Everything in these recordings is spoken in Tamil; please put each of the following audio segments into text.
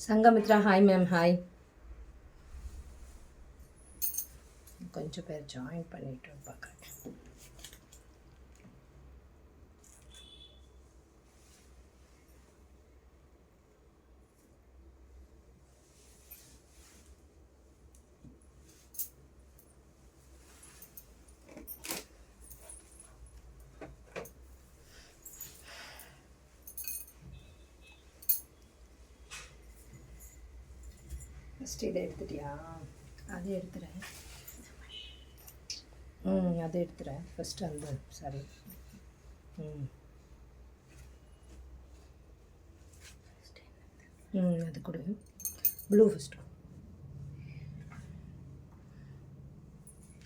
Sanghamitra hi ma'am hi. கொஞ்சம் பேர் ஜாயின் பண்ணிட்டு பார்க்குறேன். ஃபஸ்ட்டு இதை எடுத்துட்டியா? அதை எடுத்துகிறேன். அதை எடுத்துகிறேன் ஃபஸ்ட்டு அந்த சாரி. அது கொடு. ப்ளூ ஃபஸ்ட்டு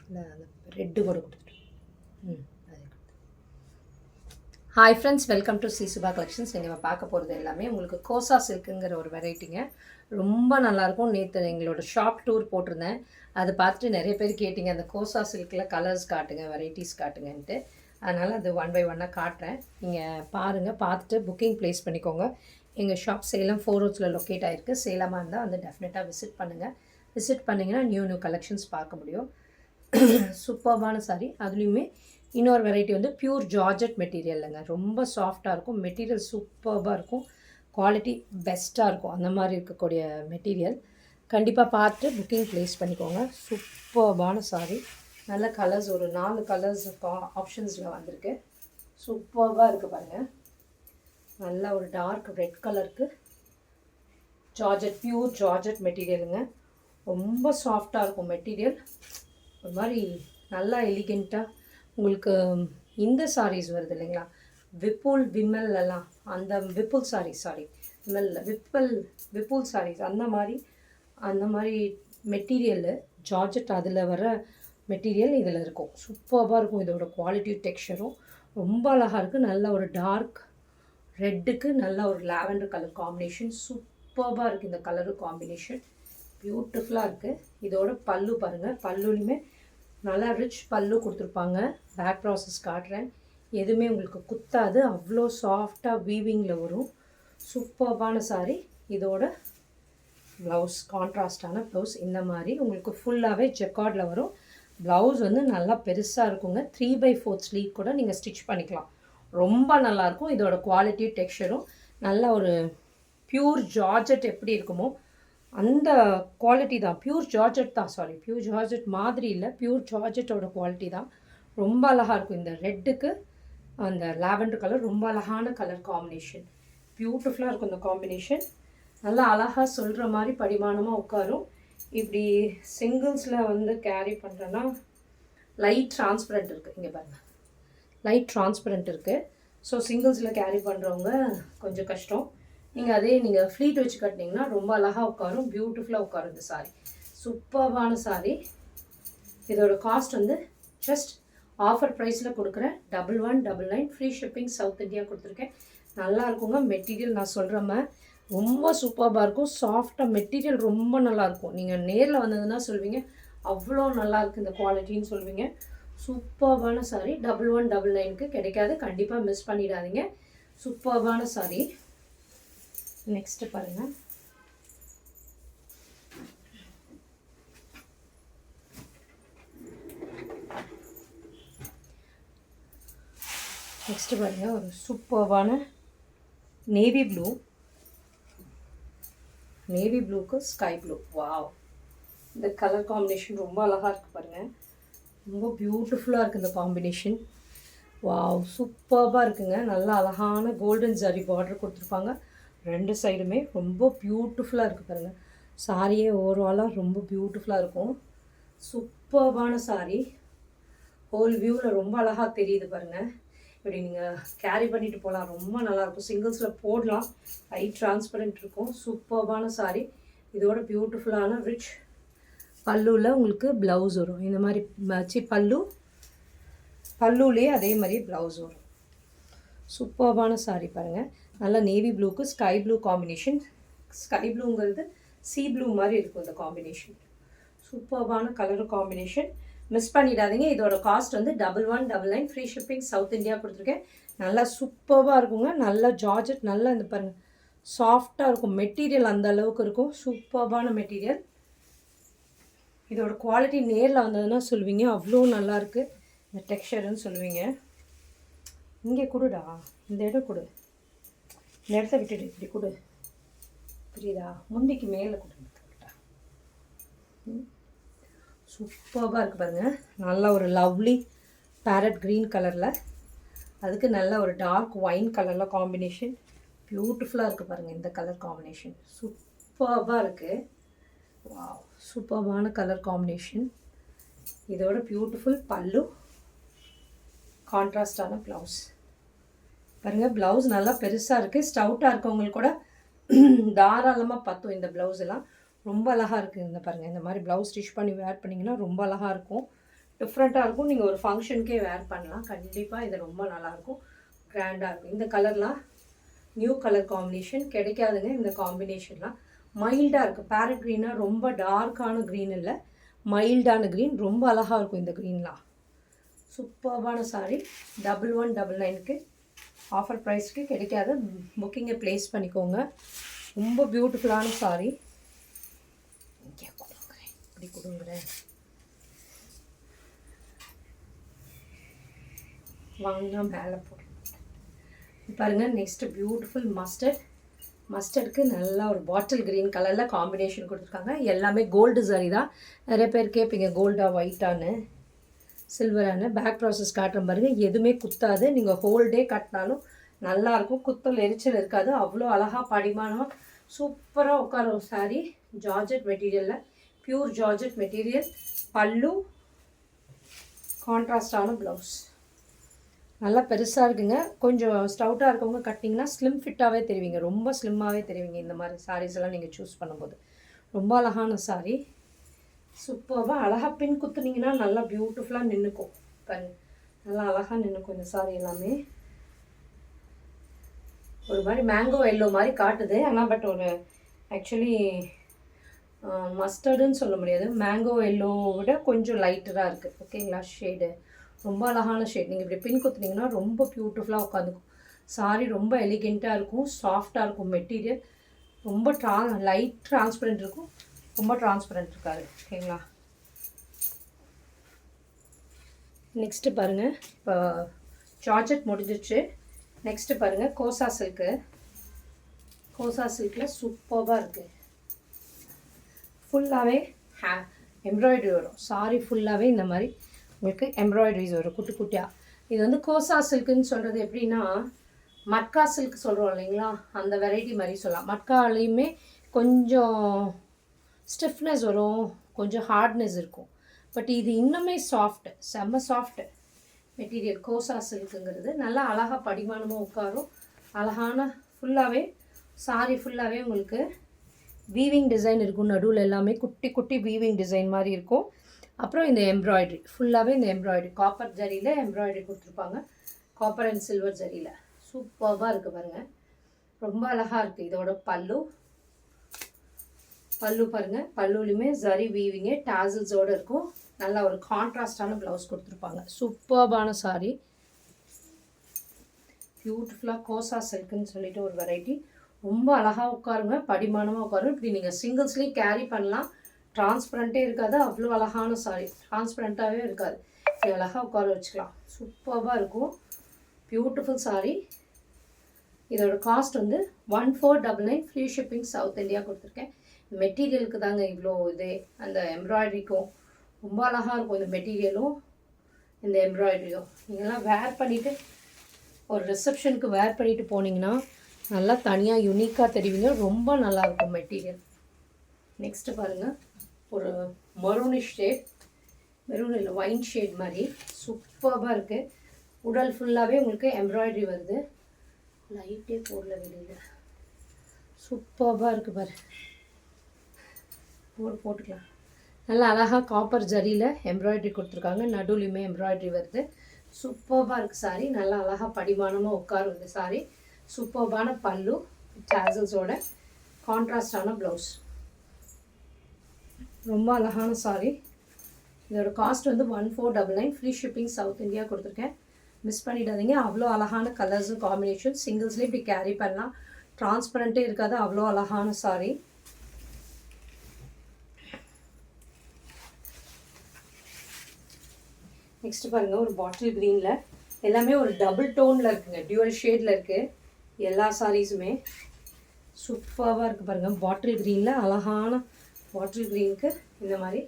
இல்லை, அந்த ரெட்டு கூட கொடுத்துட்டு. அது கொடுத்து. Hi friends, welcome to Subha collections. நீங்கள் பார்க்க போகிறது எல்லாமே உங்களுக்கு கோசா சில்க்குங்கிற ஒரு வெரைட்டிங்க. ரொம்ப நல்லாயிருக்கும். நேற்று எங்களோட ஷாப் டூர் போட்டிருந்தேன். அதை பார்த்துட்டு நிறைய பேர் கேட்டிங்க, அந்த கோசா சில்கில் கலர்ஸ் காட்டுங்க, வெரைட்டிஸ் காட்டுங்கன்ட்டு. அதனால் அது ஒன் பை ஒன்னாக காட்டுறேன். நீங்கள் பாருங்கள், பார்த்துட்டு புக்கிங் ப்ளேஸ் பண்ணிக்கோங்க. எங்கள் ஷாப் சேலம் 4 ரோட்ஸில் லொக்கேட் ஆகிருக்கு. சேலமாக இருந்தால் வந்து டெஃபினட்டாக விசிட் பண்ணுங்கள். விசிட் பண்ணிங்கன்னா நியூ கலெக்ஷன்ஸ் பார்க்க முடியும். சூப்பர்பான சாரி. அதுலேயுமே இன்னொரு வெரைட்டி வந்து பியூர் ஜார்ஜெட் மெட்டீரியலுங்க. ரொம்ப சாஃப்டாக இருக்கும். மெட்டீரியல் சூப்பர்பாக இருக்கும். குவாலிட்டி பெஸ்ட்டாக இருக்கும். அந்த மாதிரி இருக்கக்கூடிய மெட்டீரியல் கண்டிப்பாக பார்த்து புக்கிங் ப்ளேஸ் பண்ணிக்கோங்க. சூப்பர்பான சாரி. நல்ல கலர்ஸ், ஒரு 4 கலர்ஸ் ஆப்ஷன்ஸில் வந்திருக்கு. சூப்பர்பாக இருக்குது பாருங்கள். நல்ல ஒரு டார்க் ரெட் கலருக்கு ஜார்ஜெட், பியூர் ஜார்ஜெட் மெட்டீரியலுங்க. ரொம்ப சாஃப்டாக இருக்கும் மெட்டீரியல். ஒரு மாதிரி நல்லா எலிகெண்ட்டாக உங்களுக்கு இந்த சாரீஸ் வருது இல்லைங்களா, விமல்லாம் அந்த விப்புல் சாரீஸ், விப்புல் சாரீஸ் அந்த மாதிரி மெட்டீரியலு ஜார்ஜெட், அதில் வர மெட்டீரியல் இதில் இருக்கும். சூப்பராக இருக்கும். இதோட குவாலிட்டி டெக்ஸ்சரும் ரொம்ப அழகாக இருக்குது. நல்ல ஒரு டார்க் ரெட்டுக்கு நல்ல ஒரு லாவெண்டர் கலர் காம்பினேஷன். சூப்பராக இருக்குது இந்த கலரு காம்பினேஷன். பியூட்டிஃபுல்லாக இருக்குது. இதோட பல்லு பாருங்கள். பல்லுலையுமே நல்லா ரிச் பல்லு கொடுத்துருப்பாங்க. பேக் ப்ராசஸ் காட்டுறேன். எதுவுமே உங்களுக்கு குத்தாது. அவ்வளோ சாஃப்டாக வீவிங்கில் வரும். சூப்பர்பான சாரி. இதோட ப்ளவுஸ் கான்ட்ராஸ்டான ப்ளவுஸ் இந்த மாதிரி உங்களுக்கு ஃபுல்லாகவே ஜெக்கார்டில் வரும். ப்ளவுஸ் வந்து நல்லா பெருசாக இருக்குங்க. 3/4 ஸ்லீவ் கூட நீங்கள் ஸ்டிச் பண்ணிக்கலாம். ரொம்ப நல்லாயிருக்கும். இதோட குவாலிட்டி டெக்ஸ்சரும் நல்ல ஒரு பியூர் ஜார்ஜெட் எப்படி இருக்குமோ அந்த குவாலிட்டி தான். பியூர் ஜார்ஜெட் தான், பியூர் ஜார்ஜெட் மாதிரி இல்லை, பியூர் ஜார்ஜெட்டோட குவாலிட்டி தான். ரொம்ப அழகாக இருக்கும். இந்த ரெட்டுக்கு அந்த லாவெண்டர் கலர் ரொம்ப அழகான கலர் காம்பினேஷன். பியூட்டிஃபுல்லாக இருக்கும் இந்த காம்பினேஷன். நல்லா அழகாக சொல்கிற மாதிரி படிமானமாக உட்காரும். இப்படி சிங்கிள்ஸில் வந்து கேரி பண்ணுறேன்னா லைட் டிரான்ஸ்பரண்ட் இருக்குது. இங்கே பாருங்கள், லைட் டிரான்ஸ்பரண்ட் இருக்குது. ஸோ சிங்கிள்ஸில் கேரி பண்ணுறவங்க கொஞ்சம் கஷ்டம். நீங்கள் ஃப்ளீட் வச்சு கட்டினீங்கன்னா ரொம்ப அழகாக உட்காரும். பியூட்டிஃபுல்லாக உட்காரும் இந்த சாரீ. சூப்பர்பான சாரீ. இதோட காஸ்ட் வந்து ஜஸ்ட் ஆஃபர் ப்ரைஸில் கொடுக்குறேன். 1199 ஃப்ரீ ஷிப்பிங் சவுத் இந்தியா கொடுத்துருக்கேன். நல்லா இருக்குங்க. மெட்டீரியல் நான் சொல்கிற மாதிரி ரொம்ப சூப்பராக இருக்கும். சாஃப்டாக மெட்டீரியல் ரொம்ப நல்லாயிருக்கும். நீங்கள் நேரில் வந்ததுன்னா சொல்வீங்க அவ்வளோ நல்லாயிருக்கு இந்த குவாலிட்டின்னு சொல்வீங்க. சூப்பர்பான சாரீ. 1199க்கு கிடைக்காது. கண்டிப்பாக மிஸ் பண்ணிடாதீங்க. சூப்பர்பான சாரீ. நெக்ஸ்ட்டு பாருங்கள். நெக்ஸ்ட்டு பாருங்கள், ஒரு சூப்பர்வான நேவி ப்ளூக்கு ஸ்கை ப்ளூ. வாவ், இந்த கலர் காம்பினேஷன் ரொம்ப அழகாக இருக்குது பாருங்கள். ரொம்ப பியூட்டிஃபுல்லாக இருக்குது இந்த காம்பினேஷன். வாவ், சூப்பராக இருக்குங்க. நல்லா அழகான கோல்டன் ஜரி பார்டர் கொடுத்துருப்பாங்க. 2 சைடுமே ரொம்ப பியூட்டிஃபுல்லாக இருக்குது பாருங்கள். சாரியே ஓவராலாக ரொம்ப பியூட்டிஃபுல்லாக இருக்கும். சூப்பர்வான சாரீ. ஹோல் வியூவில் ரொம்ப அழகாக தெரியுது பாருங்கள். இப்படி நீங்கள் கேரி பண்ணிட்டு போகலாம். ரொம்ப நல்லாயிருக்கும். சிங்கிள்ஸில் போடலாம். லைட் டிரான்ஸ்பரண்ட் இருக்கும். சூப்பர்வான சாரீ. இதோட பியூட்டிஃபுல்லான ரிச் பல்லுவில் உங்களுக்கு ப்ளவுஸ் வரும். இந்த மாதிரி பல்லுலேயே அதே மாதிரி ப்ளவுஸ் வரும். சூப்பர்வான சாரீ பாருங்கள். நல்லா நேவி ப்ளூக்கு ஸ்கை ப்ளூ காம்பினேஷன். ஸ்கை ப்ளூங்கிறது சீ ப்ளூ மாதிரி இருக்கும் இந்த காம்பினேஷன். சூப்பர்வான கலர் காம்பினேஷன். மிஸ் பண்ணிடாதீங்க. இதோட காஸ்ட் வந்து 1199 ஃப்ரீ ஷிப்பிங் சவுத் இந்தியா கொடுத்துருக்கேன். நல்லா சூப்பராக இருக்குங்க. நல்லா ஜார்ஜெட், நல்லா இந்த பாருங்கள் சாஃப்டாக இருக்கும். மெட்டீரியல் அந்த அளவுக்கு இருக்கும். சூப்பர்பான மெட்டீரியல். இதோட குவாலிட்டி நேரில் வந்ததுன்னா சொல்லுவீங்க அவ்வளோ நல்லாயிருக்கு இந்த டெக்ஸ்சருன்னு சொல்லுவீங்க. இங்கே கொடுடா, இந்த இடம் கொடு, இந்த இடத்த விட்டுடு, இப்படி கொடு, புரியுதா? முந்திக்கு மேலே கொடுங்க. சூப்பராக இருக்குது பாருங்கள். நல்ல ஒரு லவ்லி பேரட் க்ரீன் கலரில், அதுக்கு நல்ல ஒரு டார்க் ஒயின் கலரில் காம்பினேஷன். பியூட்டிஃபுல்லாக இருக்குது பாருங்கள் இந்த கலர் காம்பினேஷன். சூப்பராக இருக்குது. வாவ், சூப்பரான கலர் காம்பினேஷன். இதோட பியூட்டிஃபுல் பல்லு, கான்ட்ராஸ்டான ப்ளவுஸ் பாருங்கள். ப்ளவுஸ் நல்லா பெருசாக இருக்குது. ஸ்டவுட்டாக இருக்கவங்களுக்கு கூட தாராளமாக பற்றும் இந்த ப்ளவுஸ் எல்லாம். ரொம்ப அழகாக இருக்குது. இந்த பாருங்கள், இந்த மாதிரி ப்ளவுஸ் ஸ்டிச் பண்ணி வேர் பண்ணிங்கன்னா ரொம்ப அழகாக இருக்கும். டிஃப்ரெண்ட்டாக இருக்கும். நீங்கள் ஒரு ஃபங்க்ஷனுக்கே வேர் பண்ணலாம். கண்டிப்பாக இது ரொம்ப நல்லாயிருக்கும், கிராண்டாக இருக்கும். இந்த கலர்லாம் நியூ கலர் காம்பினேஷன், கிடைக்காதுங்க இந்த காம்பினேஷன்லாம். மைல்டாக இருக்குது. பேரட் க்ரீனாக ரொம்ப டார்க்கான க்ரீன் இல்லை, மைல்டான க்ரீன். ரொம்ப அழகாக இருக்கும் இந்த க்ரீன்லாம். சூப்பர்பான சாரீ. 1199க்கு ஆஃபர் ப்ரைஸ்க்கு கிடைக்காது. புக்கிங்கை ப்ளேஸ் பண்ணிக்கோங்க. ரொம்ப பியூட்டிஃபுல்லான சாரீ. இங்கே கொடுங்குறேன், இப்படி கொடுங்குறேன் வாங்கினா மேலே போடுறேன் பாருங்கள். நெக்ஸ்ட்டு பியூட்டிஃபுல் மஸ்டர்டுக்கு நல்லா ஒரு பாட்டில் க்ரீன் கலரில் காம்பினேஷன் கொடுத்துருக்காங்க. எல்லாமே கோல்டு சாரி தான். நிறைய பேர் கேட்பீங்க கோல்டா ஒயிட்டானு, சில்வரான. பேக் ப்ராசஸ் காட்டுற பாருங்கள். எதுவுமே குத்தாது. நீங்கள் ஹோல் டே கட்டினாலும் நல்லாயிருக்கும். குத்தல் எரிச்சல் இருக்காது. அவ்வளோ அழகாக படிமானமாக சூப்பராக உட்கார ஒரு சாரீ. ஜார்ஜெட் மெட்டீரியலில், பியூர் ஜார்ஜெட் மெட்டீரியல். பல்லு, கான்ட்ராஸ்டான ப்ளவுஸ். நல்லா பெருசாக இருக்குங்க. கொஞ்சம் ஸ்டவுட்டாக இருக்கவங்க கட்டிங்கன்னா ஸ்லிம் ஃபிட்டாகவே தெரிவிங்க. ரொம்ப ஸ்லிம்மாகவே தெரிவிங்க இந்த மாதிரி சாரீஸ் எல்லாம் நீங்கள் சூஸ் பண்ணும்போது. ரொம்ப அழகான சாரீ. சூப்பராக அழகாக பின் குத்துனீங்கன்னா நல்லா பியூட்டிஃபுல்லாக நின்றுக்கும் பாருங்க. நல்லா அழகாக நின்றுக்கும் இந்த சாரீ எல்லாமே. ஒரு மாதிரி மேங்கோ எல்லோ மாதிரி காட்டுது. ஆனால் பட் ஒரு ஆக்சுவலி மஸ்டர்டுன்னு சொல்ல முடியாது. மேங்கோ எல்லோவை விட கொஞ்சம் லைட்டராக இருக்குது. ஓகேங்களா? ஷேடு ரொம்ப அழகான ஷேட். நீங்கள் இப்படி பின் குத்துனீங்கன்னா ரொம்ப பியூட்டிஃபுல்லாக உட்காந்துக்கும் சாரீ. ரொம்ப எலிகெண்ட்டாக இருக்கும், சாஃப்டாக இருக்கும் மெட்டீரியல். ரொம்ப லைட் டிரான்ஸ்பரண்ட் இருக்கும், ரொம்ப டிரான்ஸ்பரண்ட் இருக்காது. ஓகேங்களா? நெக்ஸ்ட்டு பாருங்கள். இப்போ ஜார்ஜெட் முடிஞ்சிச்சு. நெக்ஸ்ட்டு பாருங்கள் கோசா சில்க்கு. கோசா சில்கில் சூப்பராக இருக்குது. ஃபுல்லாகவே எம்ப்ராய்டரி வரும். சாரி ஃபுல்லாகவே இந்த மாதிரி உங்களுக்கு எம்ப்ராய்டரிஸ் வரும் குட்டி குட்டியாக. இது வந்து கோசா சில்க்குன்னு சொல்கிறது எப்படின்னா, மட்கா சில்க் சொல்கிறோம் இல்லைங்களா, அந்த வெரைட்டி மாதிரி சொல்லலாம். மட்காலையுமே கொஞ்சம் ஸ்டிஃப்னஸ் வரும், கொஞ்சம் ஹார்ட்னஸ் இருக்கும். பட் இது இன்னுமே சாஃப்ட், செம்ம சாஃப்ட் மெட்டீரியல் கோசா சில்க்குங்கிறது. நல்லா அழகாக படிமானமாக உட்காரும். அழகான ஃபுல்லாகவே சாரி ஃபுல்லாகவே உங்களுக்கு வீவிங் டிசைன் இருக்கும். நடுவில் எல்லாமே குட்டி குட்டி வீவிங் டிசைன் மாதிரி இருக்கும். அப்புறம் இந்த எம்ப்ராய்டரி ஃபுல்லாகவே இந்த எம்ப்ராய்டரி காப்பர் ஜரியில் எம்ப்ராய்டரி கொடுத்துருப்பாங்க. காப்பர் அண்ட் சில்வர் ஜரியில் சூப்பராக இருக்குது பாருங்கள். ரொம்ப அழகாக இருக்குது. இதோட பல்லு பாருங்கள். பல்லுலையுமே ஜரி வீவிங்கு டாசல்ஸோடு இருக்கும். நல்லா ஒரு கான்ட்ராஸ்டான ப்ளவுஸ் கொடுத்துருப்பாங்க. சூப்பர்பான சாரீ. பியூட்டிஃபுல்லாக கோசா சில்க்குன்னு சொல்லிட்டு ஒரு வெரைட்டி. ரொம்ப அழகாக உட்காருங்க, படிமானமாக உட்காரும். இப்படி நீங்கள் சிங்கிள்ஸ்லேயும் கேரி பண்ணலாம். டிரான்ஸ்பரண்ட்டே இருக்காது. அவ்வளோ அழகான சாரீ. டிரான்ஸ்பரண்ட்டாகவே இருக்காது. இப்படி அழகாக உட்கார வச்சுக்கலாம். சூப்பராக இருக்கும். பியூட்டிஃபுல் சாரீ. இதோட காஸ்ட் வந்து 1499. ஃப்ரீ ஷிப்பிங் சவுத் இந்தியா கொடுத்துருக்கேன். மெட்டீரியலுக்கு தாங்க இவ்வளோ இதே. அந்த எம்ப்ராய்டரிக்கும் ரொம்ப அழகாக இருக்கும் இந்த மெட்டீரியலும் இந்த எம்ப்ராய்டரியும். நீங்கள்லாம் வேர் பண்ணிவிட்டு ஒரு ரிசப்ஷனுக்கு வேர் பண்ணிவிட்டு போனீங்கன்னா நல்லா தனியாக யூனிக்காக தெரிவிங்க. ரொம்ப நல்லாயிருக்கும் மெட்டீரியல். நெக்ஸ்ட்டு பாருங்கள். ஒரு மெரூனிஷ் ஷேட், மெரூன் இல்லை ஒயின் ஷேட் மாதிரி சூப்பராக இருக்குது. உடல் ஃபுல்லாகவே உங்களுக்கு எம்ப்ராய்டரி வருது. லைட்டே போடல வெளியில். சூப்பராக இருக்குது பாரு. போட்டுக்கலாம். நல்லா அழகாக காப்பர் ஜரியில் எம்ப்ராய்டரி கொடுத்துருக்காங்க. நடுவுலையுமே எம்ப்ராய்டரி வருது. சூப்பராக இருக்குது சாரீ. நல்லா அழகாக படிமானமாக உட்காரும் இந்த சாரீ. சூப்பர்பான பல்லு டாசல்ஸோட கான்ட்ராஸ்டான ப்ளவுஸ். ரொம்ப அழகான சாரீ. இதோட காஸ்ட் வந்து 1499. ஃப்ரீ ஷிப்பிங் சவுத் இந்தியா கொடுத்துருக்கேன். மிஸ் பண்ணிடாதீங்க. அவ்வளோ அழகான கலர்ஸும் காம்பினேஷன். சிங்கிள்ஸ்லேயும் இப்படி கேரி பண்ணலாம். டிரான்ஸ்பரண்ட்டே இருக்காது, அவ்வளோ அழகான சாரி. நெக்ஸ்ட்டு பாருங்கள், ஒரு பாட்டில் க்ரீனில் எல்லாமே ஒரு டபுள் டோனில் இருக்குங்க, டியூவல் ஷேடில் இருக்குது எல்லா சாரீஸுமே. சூப்பராக இருக்குது பாருங்கள். பாட்டில் க்ரீனில் அழகான பாட்டில் க்ரீனுக்கு இந்த மாதிரி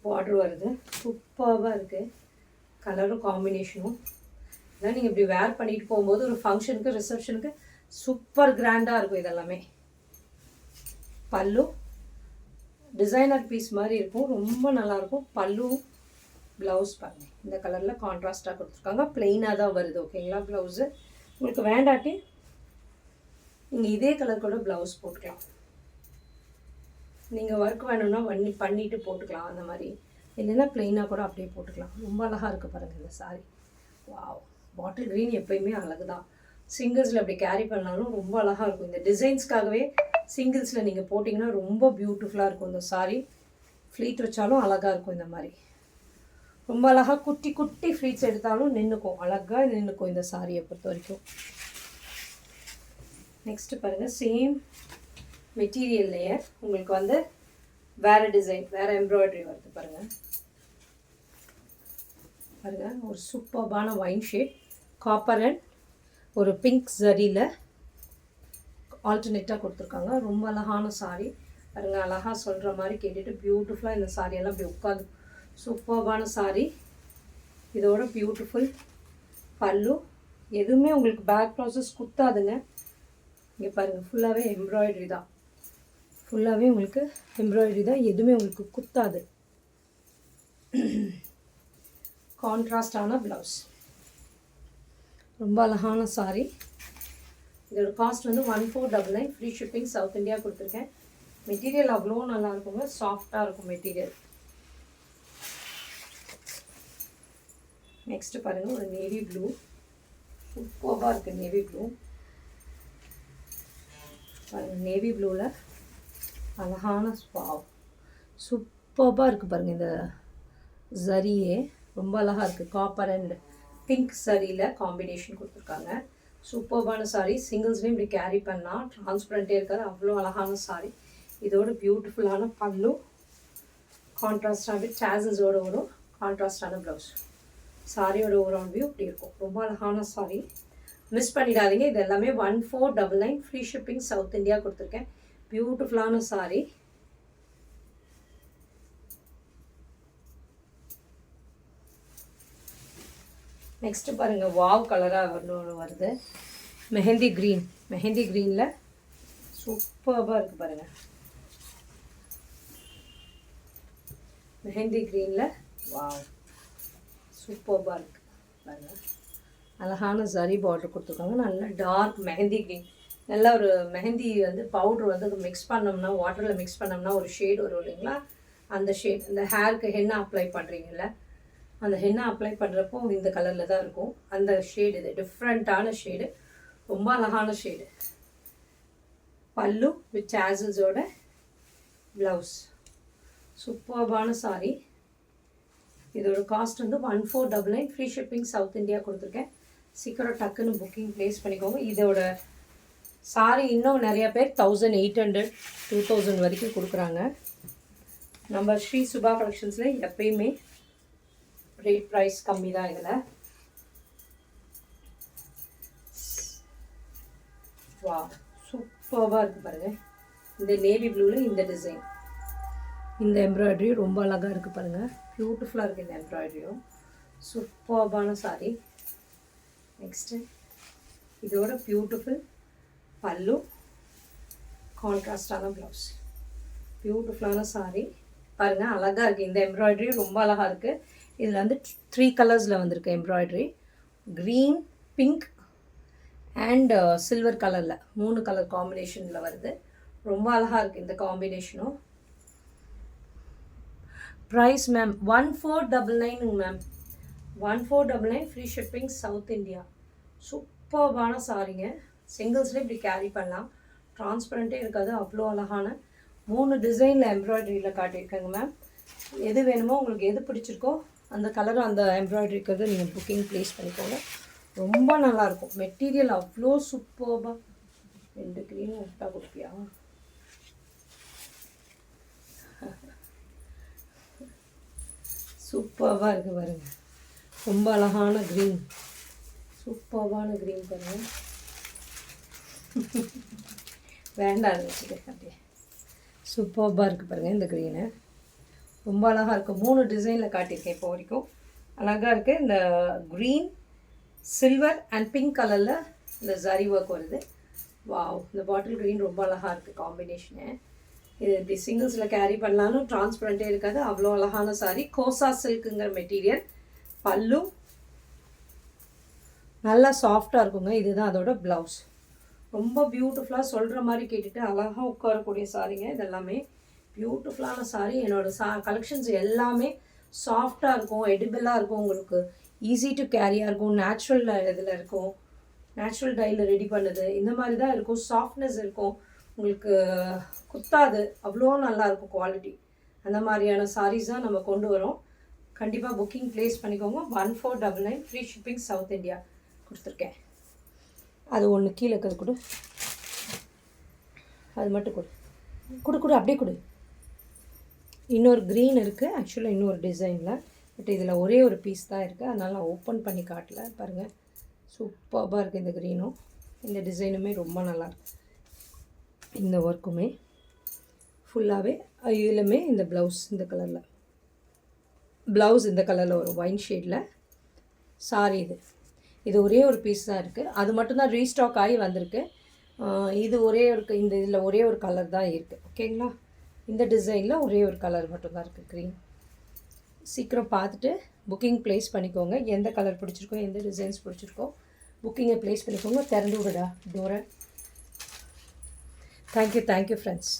பார்டர் வருது. சூப்பராக இருக்குது கலரும் காம்பினேஷனும். இதெல்லாம் நீங்கள் இப்படி வேர் பண்ணிட்டு போகும்போது ஒரு ஃபங்க்ஷனுக்கு ரிசப்ஷனுக்கு சூப்பர் கிராண்டாக இருக்கும். இதெல்லாமே பல்லு டிசைனர் பீஸ் மாதிரி இருக்கும், ரொம்ப நல்லாயிருக்கும். பல்லு ப்ளவுஸ் பாருங்கள் இந்த கலரில் கான்ட்ராஸ்ட்டாக கொடுத்துருக்காங்க, ப்ளெயினாக தான் வருது. ஓகேங்களா, ப்ளவுஸு உங்களுக்கு வேண்டாட்டி நீங்கள் இதே கலர் கூட ப்ளவுஸ் போட்டுக்கலாம். நீங்கள் ஒர்க் வேணும்னா பண்ணிவிட்டு போட்டுக்கலாம் அந்த மாதிரி, இல்லைன்னா ப்ளெயினாக கூட அப்படியே போட்டுக்கலாம். ரொம்ப அழகாக இருக்குது பாருங்கள் இந்த சாரீ. வாவ், பாட்டில் க்ரீன் எப்போயுமே அழகு தான். சிங்கிள்ஸில் அப்படி கேரி பண்ணாலும் ரொம்ப அழகாக இருக்கும். இந்த டிசைன்ஸ்க்காகவே சிங்கிள்ஸில் நீங்கள் போட்டிங்கன்னா ரொம்ப பியூட்டிஃபுல்லாக இருக்கும் இந்த சாரீ. ஃப்ளீட் வச்சாலும் அழகாக இருக்கும். இந்த மாதிரி ரொம்ப அழகாக குட்டி குட்டி ஃப்ளீட்ஸ் எடுத்தாலும் நின்றுக்கும், அழகாக நின்றுக்கும் இந்த சாரியை பொறுத்த வரைக்கும். நெக்ஸ்ட்டு பாருங்கள், சேம் மெட்டீரியல்லையே உங்களுக்கு வந்து வேறு டிசைன், வேறு எம்ப்ராய்டரி வருது பாருங்கள். பாருங்கள், ஒரு சூப்பர்பான ஒயின் ஷேட், காப்பர் அண்ட் ஒரு பிங்க் ஜரியில் ஆல்டர்னேட்டாக கொடுத்துருக்காங்க. ரொம்ப அழகான சாரீ பாருங்கள். அழகாக சொல்கிற மாதிரி கேட்டுட்டு பியூட்டிஃபுல்லாக இந்த சாரியெல்லாம் அப்படி உட்காந்து சூப்பர்பான சாரீ. இதோட பியூட்டிஃபுல் பல்லு. எதுவுமே உங்களுக்கு பேக் ப்ராசஸ் குத்தாதுங்க. இங்கே பாருங்கள், ஃபுல்லாகவே எம்ப்ராய்டரி தான், ஃபுல்லாகவே உங்களுக்கு எம்ப்ராய்டரி தான், எதுவுமே உங்களுக்கு குத்தாது. கான்ட்ராஸ்டான ப்ளவுஸ், ரொம்ப அழகான சாரீ. இதோட காஸ்ட் வந்து 1499, ஃப்ரீ ஷிப்பிங், சவுத் இந்தியா கொடுத்துருக்கேன். மெட்டீரியல் அவ்வளோ நல்லா இருக்குங்க, சாஃப்டாக இருக்கும் மெட்டீரியல். நெக்ஸ்ட்டு பாருங்கள், ஒரு நேவி ப்ளூ, சூப்பராக இருக்குது நேவி ப்ளூ பாருங்கள். நேவி ப்ளூவில் அழகான ஸ்பாவ் சூப்பராக இருக்குது பாருங்கள். இந்த ஜரியே ரொம்ப அழகாக இருக்குது. காப்பர் அண்ட் பிங்க் சரியில் காம்பினேஷன் கொடுத்துருக்காங்க. சூப்பர்பான சாரீ. சிங்கிள்ஸ்லேயும் இப்படி கேரி பண்ணால் டிரான்ஸ்பரண்ட்டே இருக்காது, அவ்வளோ அழகான சாரீ. இதோட பியூட்டிஃபுல்லான பல்லு, கான்ட்ராஸ்டாக டேசல்ஸோடு வரும், கான்ட்ராஸ்டான ப்ளவுஸ். சாரியோட ஓவரால் வியூ இப்படி இருக்கும். ரொம்ப அழகான சாரீ, மிஸ் பண்ணிடாதீங்க. இது எல்லாமே 1499, ஃப்ரீ ஷிப்பிங், சவுத் இந்தியா கொடுத்துருக்கேன். பியூட்டிஃபுல்லான சாரீ. நெக்ஸ்ட்டு பாருங்கள், வாவ் கலராக ஒன்று வருது, மெஹந்தி க்ரீன். மெஹந்தி க்ரீனில் சூப்பராக இருக்குது பாருங்கள். மெஹந்தி க்ரீனில் வாவ் சூப்பராக இருக்குது பாருங்கள். அழகான சரி பார்டர் கொடுத்துருக்காங்க. நல்ல டார்க் மெஹந்தி க்ரீன். நல்லா ஒரு மெஹந்தி வந்து பவுட்ரு வந்து மிக்ஸ் பண்ணோம்னா, வாட்டரில் மிக்ஸ் பண்ணோம்னா ஒரு ஷேட் வரும் இல்லைங்களா, அந்த ஷேட். இந்த ஹேருக்கு ஹென்னா அப்ளை பண்ணுறீங்கல்ல, அந்த ஹென்னா அப்ளை பண்ணுறப்போ இந்த கலரில் தான் இருக்கும் அந்த ஷேடு. இது டிஃப்ரெண்ட்டான ஷேடு, ரொம்ப அழகான ஷேடு. பல்லு வித் டேசல்ஸோட ப்ளவுஸ். சூப்பர்பான சாரீ. இதோட காஸ்ட் வந்து 1499, ஃப்ரீ ஷிப்பிங், சவுத் இந்தியா கொடுத்துருக்கேன். சீக்கிரம் டக்குன்னு புக்கிங் ப்ளேஸ் பண்ணிக்கோங்க. இதோட சாரீ இன்னும் நிறையா பேர் 1800, 2000 வரைக்கும் கொடுக்குறாங்க. நம்ம ஸ்ரீ சுபா கலெக்ஷன்ஸில் எப்பயுமே ரேட் ப்ரைஸ் கம்மி தான். இதில் வா சூப்பராக இருக்குது பாருங்கள். இந்த நேவி ப்ளூவில் இந்த டிசைன், இந்த எம்ப்ராய்டரி ரொம்ப அழகாக இருக்குது பாருங்கள். பியூட்டிஃபுல்லாக இருக்குது இந்த எம்ப்ராய்டரியும். சூப்பர்பான சாரீ. நெக்ஸ்ட்டு இதோட பியூட்டிஃபுல் பல்லு, கான்ட்ராஸ்டான ப்ளவுஸ். பியூட்டிஃபுல்லான சாரீ பாருங்கள், அழகாக இருக்குது. இந்த எம்ப்ராய்டரி ரொம்ப அழகாக இருக்குது. இதில் வந்து 3 கலர்ஸில் வந்திருக்கு embroidery. Green, pink and silver கலரில் 3 கலர் காம்பினேஷனில் வருது. ரொம்ப அழகாக இருக்குது இந்த காம்பினேஷனும். Price ma'am 1499 ma'am, 1499, free shipping, South India. சூப்பர்பான சாரீங்க. சிங்கிள்ஸ்லேயே இப்படி கேரி பண்ணலாம், டிரான்ஸ்பரண்ட்டே இருக்காது, அவ்வளோ அழகான 3 டிசைனில் எம்ப்ராய்டரியில் காட்டியிருக்கேங்க மேம். எது வேணுமோ உங்களுக்கு எது பிடிச்சிருக்கோ அந்த கலர், அந்த எம்ப்ராய்டரிக்கு நீங்கள் புக்கிங் ப்ளேஸ் பண்ணிக்கோங்க. ரொம்ப நல்லாயிருக்கும் மெட்டீரியல், அவ்வளோ சூப்பர்பாக. 2 க்ரீன் விட்டா கொடுப்பியா? சூப்பராக இருக்குது பாருங்கள், ரொம்ப அழகான க்ரீன், சூப்பரான க்ரீன் பாருங்கள். வேண்டாம் வச்சுட்டு அப்படியே சூப்பராக இருக்குது பாருங்கள். இந்த க்ரீனு ரொம்ப அழகாக இருக்குது. 3 டிசைனில் காட்டியிருக்கேன் இப்போ வரைக்கும். அழகாக இருக்குது. இந்த க்ரீன், சில்வர் அண்ட் பிங்க் கலரில் இந்த ஜரி ஒர்க் வருது. வாவ், இந்த பாட்டில் க்ரீன் ரொம்ப அழகாக இருக்குது காம்பினேஷனு. இது இப்படி சிங்கிள்ஸில் கேரி பண்ணலாலும் டிரான்ஸ்பரண்ட்டே இருக்காது, அவ்வளோ அழகான சாரீ. கோசா சில்க்குங்கிற மெட்டீரியல். பல்லு நல்லா சாஃப்டாக இருக்குங்க. இதுதான் அதோட ப்ளவுஸ். ரொம்ப பியூட்டிஃபுல்லாக சொல்கிற மாதிரி கேட்டுட்டு அழகாக உட்காரக்கூடிய சாரீங்க இதெல்லாமே. பியூட்டிஃபுல்லான சாரீ. என்னோடய கலெக்ஷன்ஸ் எல்லாமே சாஃப்டாக இருக்கும், எடிபிளாக இருக்கும், உங்களுக்கு ஈஸி டு கேரியாக இருக்கும், நேச்சுரல் இதில் இருக்கும், நேச்சுரல் டையில் ரெடி பண்ணுது, இந்த மாதிரி தான் இருக்கும். சாஃப்ட்னஸ் இருக்கும், உங்களுக்கு குத்தாது, அவ்வளோ நல்லாயிருக்கும் குவாலிட்டி. அந்த மாதிரியான சாரீஸ் தான் நம்ம கொண்டு வரோம். கண்டிப்பாக புக்கிங் ப்ளேஸ் பண்ணிக்கோங்க. 1499 ஃப்ரீ ஷிப்பிங் சவுத் இந்தியா கொடுத்துருக்கேன். அது ஒன்று கீழே இருக்கிறது கொடு, அது மட்டும் கொடு அப்படியே கொடு. இன்னொரு க்ரீன் இருக்குது ஆக்சுவலாக, இன்னொரு டிசைனில். பட் இதில் ஒரே ஒரு பீஸ் தான் இருக்குது, அதனால் நான் ஓப்பன் பண்ணி காட்டல. பாருங்கள், சூப்பராக இருக்குது இந்த க்ரீனும். இந்த டிசைனுமே ரொம்ப நல்லாயிருக்கு. இந்த ஒர்க்குமே ஃபுல்லாகவே இதுலையுமே இந்த ப்ளவுஸ் இந்த கலரில், ப்ளவுஸ் இந்த கலரில் ஒரு ஒயின் ஷேடில். சாரி இது ஒரே ஒரு பீஸ் தான் இருக்குது, அது மட்டும்தான் ரீஸ்டாக் ஆகி வந்திருக்கு. இது ஒரே ஒரு இந்த இதில் ஒரே ஒரு கலர் தான் இருக்குது. ஓகேங்களா, இந்த டிசைனில் ஒரே ஒரு கலர் மட்டும்தான் இருக்குது, க்ரீன். சீக்கிரம் பார்த்துட்டு புக்கிங் ப்ளேஸ் பண்ணிக்கோங்க. எந்த கலர் பிடிச்சிருக்கோ, எந்த டிசைன்ஸ் பிடிச்சிருக்கோ புக்கிங்கை ப்ளேஸ் பண்ணிக்கோங்க. திறந்து விடுடா டோரை. Thank you friends.